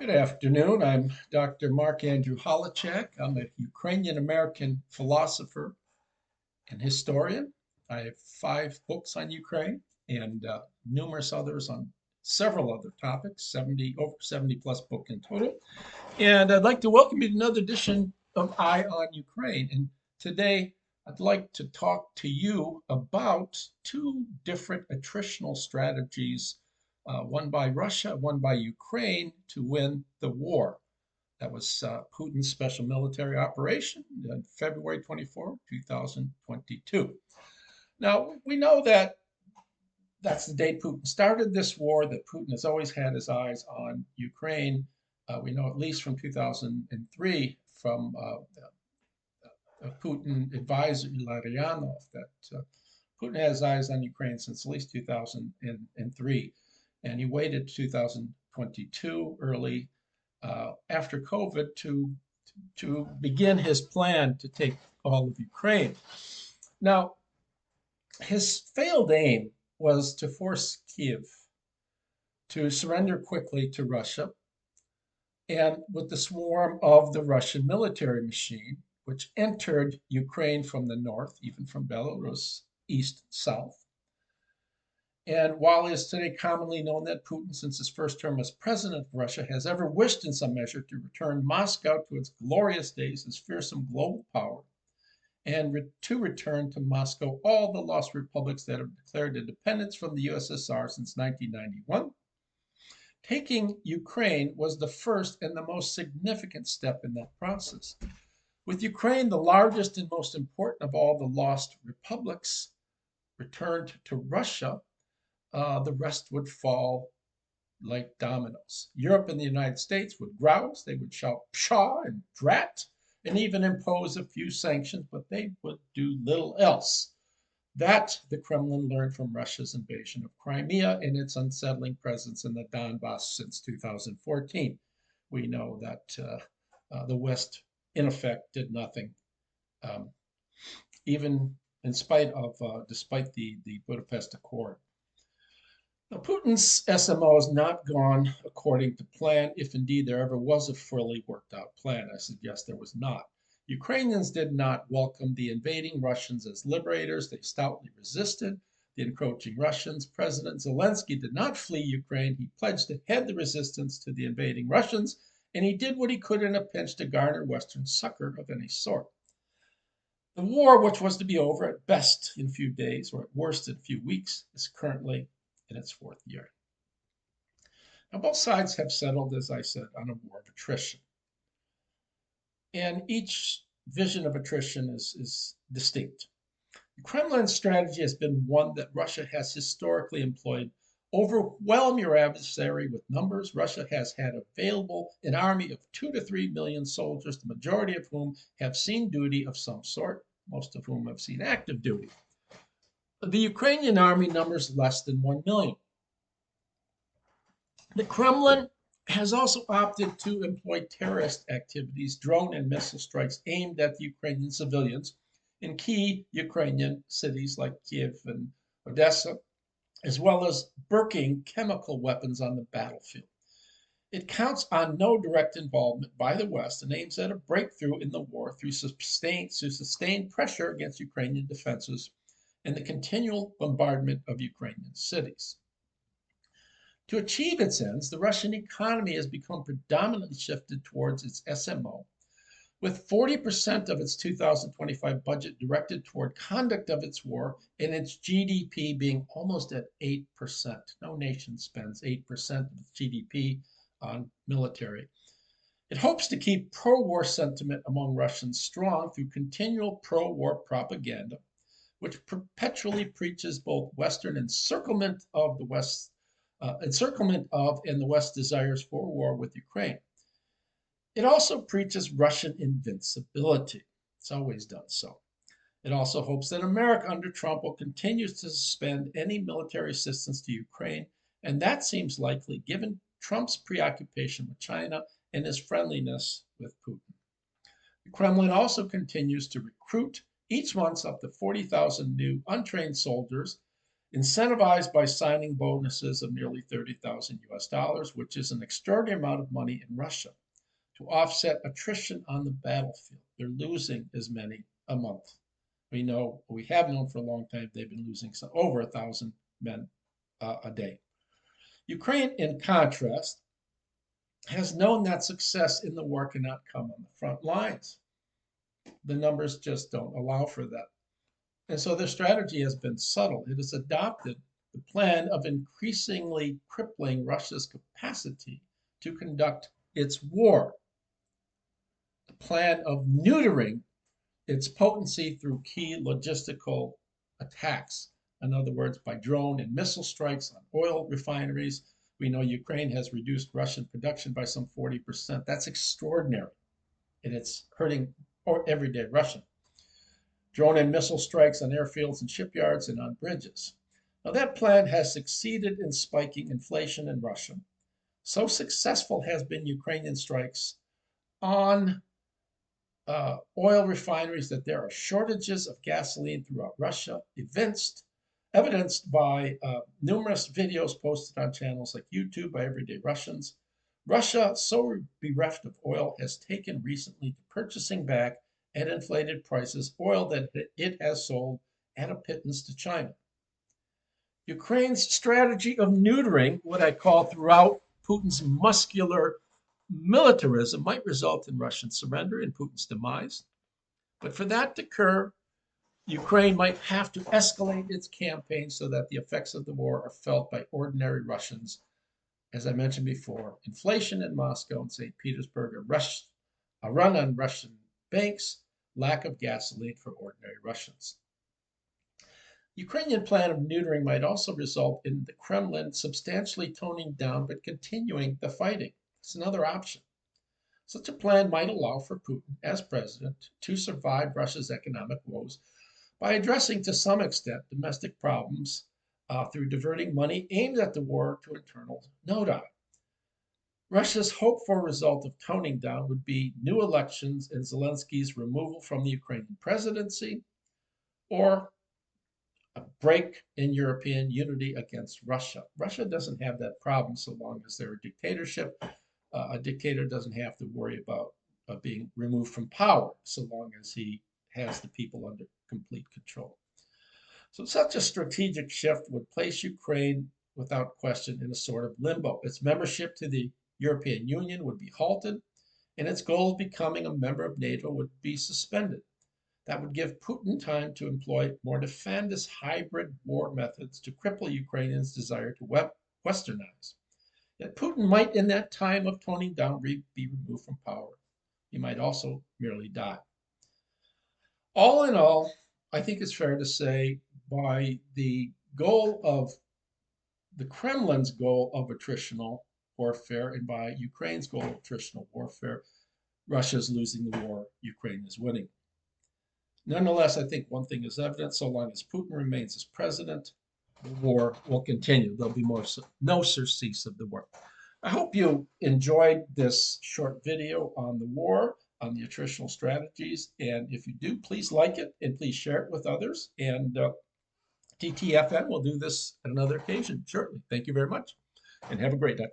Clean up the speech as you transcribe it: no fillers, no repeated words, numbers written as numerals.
Good afternoon. I'm Dr. Mark Andrew Holowchak. I'm a Ukrainian-American philosopher and historian. I have 5 books on Ukraine and numerous others on several other topics, over 70 plus book in total. And I'd like to welcome you to another edition of Eye on Ukraine. And today I'd like to talk to you about two different attritional strategies, one by Russia, one by Ukraine, to win the war. That was Putin's special military operation on February 24, 2022. Now, we know that that's the date Putin started this war, that Putin has always had his eyes on Ukraine. We know at least from 2003 from Putin advisor Larionov that Putin has his eyes on Ukraine since at least 2003. And he waited 2022 early after COVID to begin his plan to take all of Ukraine. Now, his failed aim was to force Kiev to surrender quickly to Russia, and with the swarm of the Russian military machine, which entered Ukraine from the north, even from Belarus, east, south. And while it is today commonly known that Putin, since his first term as president of Russia, has ever wished in some measure to return Moscow to its glorious days as fearsome global power, and to return to Moscow all the lost republics that have declared independence from the USSR since 1991, taking Ukraine was the first and the most significant step in that process. With Ukraine, the largest and most important of all the lost republics, returned to Russia, the rest would fall like dominoes. Europe and the United States would grouse, they would shout pshaw and drat, and even impose a few sanctions, but they would do little else. That the Kremlin learned from Russia's invasion of Crimea and its unsettling presence in the Donbass since 2014. We know that the West, in effect, did nothing, um, even in spite of, despite the Budapest Accord. Now, Putin's SMO has not gone according to plan, if indeed there ever was a fully worked out plan. I suggest there was not. Ukrainians did not welcome the invading Russians as liberators. They stoutly resisted the encroaching Russians. President Zelensky did not flee Ukraine. He pledged to head the resistance to the invading Russians, and he did what he could in a pinch to garner Western succor of any sort. The war, which was to be over at best in a few days or at worst in a few weeks, is currently in its 4th year. Now, both sides have settled, as I said, on a war of attrition. And each vision of attrition is distinct. The Kremlin's strategy has been one that Russia has historically employed. Overwhelm your adversary with numbers. Russia has had available an army of 2 to 3 million soldiers, the majority of whom have seen duty of some sort, most of whom have seen active duty. The Ukrainian army numbers less than 1 million. The Kremlin has also opted to employ terrorist activities, drone and missile strikes aimed at the Ukrainian civilians in key Ukrainian cities like Kiev and Odessa, as well as burking chemical weapons on the battlefield. It counts on no direct involvement by the West and aims at a breakthrough in the war through sustained pressure against Ukrainian defenses and the continual bombardment of Ukrainian cities. To achieve its ends, the Russian economy has become predominantly shifted towards its SMO, with 40% of its 2025 budget directed toward conduct of its war and its GDP being almost at 8%. No nation spends 8% of its GDP on military. It hopes to keep pro-war sentiment among Russians strong through continual pro-war propaganda, which perpetually preaches both Western encirclement of the West, encirclement of and the West's desires for war with Ukraine. It also preaches Russian invincibility. It's always done so. It also hopes that America under Trump will continue to suspend any military assistance to Ukraine, and that seems likely given Trump's preoccupation with China and his friendliness with Putin. The Kremlin also continues to recruit each month up to 40,000 new untrained soldiers incentivized by signing bonuses of nearly 30,000 US dollars, which is an extraordinary amount of money in Russia, to offset attrition on the battlefield. They're losing as many a month. We have known for a long time they've been losing over 1,000 men a day. Ukraine, in contrast, has known that success in the war cannot come on the front lines. The numbers just don't allow for that. And so their strategy has been subtle. It has adopted the plan of increasingly crippling Russia's capacity to conduct its war, the plan of neutering its potency through key logistical attacks. In other words, by drone and missile strikes on oil refineries. We know Ukraine has reduced Russian production by some 40%. That's extraordinary, and it's hurting everyday Russian. Drone and missile strikes on airfields and shipyards and on bridges. Now, that plan has succeeded in spiking inflation in Russia. So successful has been Ukrainian strikes on oil refineries that there are shortages of gasoline throughout Russia, evidenced by numerous videos posted on channels like YouTube by everyday Russians. Russia, so bereft of oil, has taken recently to purchasing back at inflated prices oil that it has sold at a pittance to China. Ukraine's strategy of neutering, what I call throughout Putin's muscular militarism, might result in Russian surrender and Putin's demise. But for that to occur, Ukraine might have to escalate its campaign so that the effects of the war are felt by ordinary Russians. As I mentioned before, inflation in Moscow and St. Petersburg, a run on Russian banks, lack of gasoline for ordinary Russians. Ukrainian plan of neutering might also result in the Kremlin substantially toning down but continuing the fighting. It's another option. Such a plan might allow for Putin, as president, to survive Russia's economic woes by addressing to some extent domestic problems through diverting money aimed at the war to internal nodi. Russia's hoped-for result of toning down would be new elections and Zelensky's removal from the Ukrainian presidency, or a break in European unity against Russia. Russia doesn't have that problem so long as they're a dictatorship. A dictator doesn't have to worry about being removed from power so long as he has the people under complete control. So such a strategic shift would place Ukraine, without question, in a sort of limbo. Its membership to the European Union would be halted, and its goal of becoming a member of NATO would be suspended. That would give Putin time to employ more defendist hybrid war methods to cripple Ukrainians' desire to westernize. Yet Putin might, in that time of toning down, be removed from power. He might also merely die. All in all, I think it's fair to say by the goal of the Kremlin's goal of attritional warfare and by Ukraine's goal of attritional warfare, Russia is losing the war, Ukraine is winning. Nonetheless, I think one thing is evident: so long as Putin remains as president, the war will continue. There'll be no surcease of the war. I hope you enjoyed this short video on the war, on the attritional strategies. And if you do, please like it and please share it with others. And TTFN will do this at another occasion shortly. Thank you very much and have a great day.